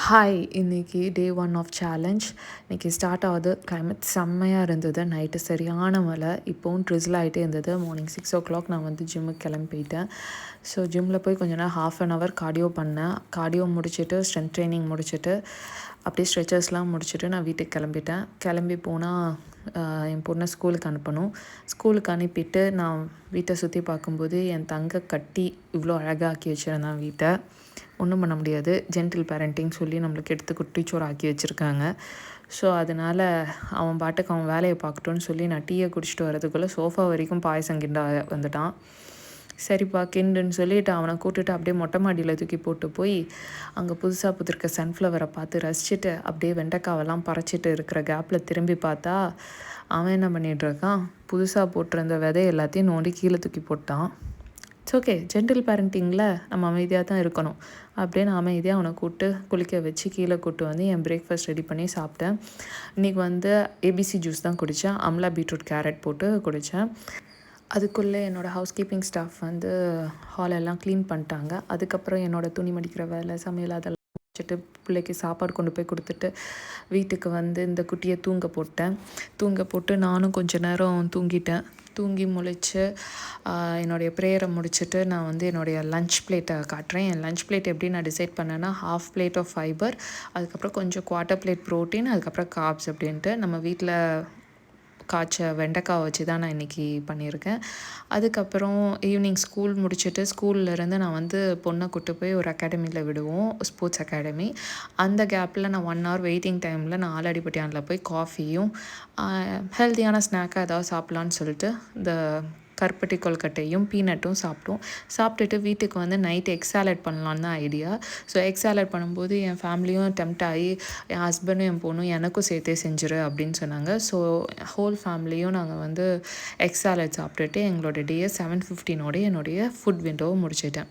Hi, இன்னைக்கு டே 1 of challenge. இன்னைக்கு start ஆகுது. கிளைமேட் செம்மையாக இருந்தது. நைட்டு சரியான மழை. இப்போவும் ட்ரிஸில் ஆகிட்டே இருந்தது. மார்னிங் 6 o'clock நான் வந்து ஜிம்முக்கு கிளம்பி போயிட்டேன். ஸோ ஜிம்மில் போய் கொஞ்ச நேரம் ½ an hour கார்டியோ பண்ணேன். கார்டியோ முடிச்சுட்டு ஸ்ட்ரென்த் ட்ரைனிங் முடிச்சுட்டு அப்படியே ஸ்ட்ரெச்சர்ஸ்லாம் முடிச்சுட்டு நான் வீட்டுக்கு கிளம்பிட்டேன். கிளம்பி போனால் என் பொண்ணை ஸ்கூலுக்கு அனுப்பணும். ஸ்கூலுக்கு அனுப்பிட்டு நான் வீட்டை சுற்றி பார்க்கும்போது என் தங்கை கட்டி இவ்வளோ அழகாக்கி வச்சுருந்தான் வீட்டை. ஒன்றும் பண்ண முடியாது. ஜென்டில் பேரண்டிங் சொல்லி நம்மளுக்கு எடுத்து குட்டிச்சோறு ஆக்கி வச்சுருக்காங்க. ஸோ அதனால் அவன் பாட்டுக்கு அவன் வேலையை பார்க்கட்டும்னு சொல்லி நான் டீயை குடிச்சிட்டு வரதுக்குள்ளே சோஃபா வரைக்கும் பாயசம் கிண்ட வந்துட்டான். சரிப்பா கிண்டுன்னு சொல்லிவிட்டு அவனை கூட்டுட்டு அப்படியே மொட்டை மாடியில் தூக்கி போட்டு போய் அங்கே புதுசாக புதிர்க்க சன்ஃப்ளவரை பார்த்து ரசிச்சுட்டு அப்படியே வெண்டைக்காவெல்லாம் பறைச்சிட்டு இருக்கிற கேப்பில் திரும்பி பார்த்தா அவன் என்ன பண்ணிகிட்ருக்கான், புதுசாக போட்டிருந்த விதை எல்லாத்தையும் நோண்டி கீழே தூக்கி போட்டான். இட்ஸ் ஓகே, ஜென்டில் பேரண்டிங்கில் நம்ம அமைதியாக தான் இருக்கணும். அப்படியே நான் அமைதியாக அவனை கூப்பிட்டு குளிக்க வச்சு கீழே கூப்பிட்டு வந்து என் பிரேக்ஃபாஸ்ட் ரெடி பண்ணி சாப்பிட்டேன். இன்றைக்கி வந்து ஏபிசி ஜூஸ் தான் குடித்தேன். அம்லா பீட்ரூட் கேரட் போட்டு குடித்தேன். அதுக்குள்ளே என்னோடய ஹவுஸ் கீப்பிங் ஸ்டாஃப் வந்து ஹாலெல்லாம் க்ளீன் பண்ணிட்டாங்க. அதுக்கப்புறம் என்னோடய துணி மடிக்கிற வேலை, சமையல் அதெல்லாம் வச்சுட்டு பிள்ளைக்கு சாப்பாடு கொண்டு போய் கொடுத்துட்டு வீட்டுக்கு வந்து இந்த குட்டியை தூங்க போட்டு நானும் கொஞ்சம் நேரம் தூங்கிட்டேன். தூங்கி முழிச்சு என்னுடைய ப்ரேயரை முடிச்சுட்டு நான் வந்து என்னுடைய லன்ச் பிளேட்டை காட்டுறேன். என் லன்ச் பிளேட் எப்படி நான் டிசைட் பண்ணேன்னா, ½ plate ஆஃப் ஃபைபர், அதுக்கப்புறம் கொஞ்சம் ½ plate ப்ரோட்டீன், அதுக்கப்புறம் கார்ப்ஸ் அப்படின்ட்டு நம்ம வீட்டில் காய்ச்ச வெண்டைக்காய் வச்சு தான் நான் இன்றைக்கி பண்ணியிருக்கேன். அதுக்கப்புறம் ஈவினிங் ஸ்கூல் முடிச்சுட்டு ஸ்கூல்லேருந்து நான் வந்து பொண்ணை கூட்டு போய் ஒரு அகாடமியில் விடுவோம், ஸ்போர்ட்ஸ் அகாடமி. அந்த கேப்பில் நான் 1 hour வெயிட்டிங் டைமில் நான் ஆலடிப்பட்டியானில் போய் காஃபியும் ஹெல்த்தியான ஸ்நாக்காக ஏதாவது சாப்பிட்லான்னு சொல்லிட்டு இந்த கருப்பட்டி கொல்கட்டையும் பீனட்டும் சாப்பிட்டுட்டு வீட்டுக்கு வந்து நைட்டு எக் சாலட் பண்ணலான்னு தான் ஐடியா. ஸோ எக் சாலட் பண்ணும்போது என் ஃபேமிலியும் டெம்ப்ட் ஆகி என் ஹஸ்பண்டும் என் பொண்ணும் எனக்கும் சேர்த்தே செஞ்சிரு அப்படின்னு சொன்னாங்க. ஸோ ஹோல் ஃபேமிலியும் நாங்கள் வந்து எக் சாலட் சாப்பிட்டுட்டு எங்களோட டேயை 7:15 என்னுடைய ஃபுட் விண்டோவை முடிச்சிட்டேன்.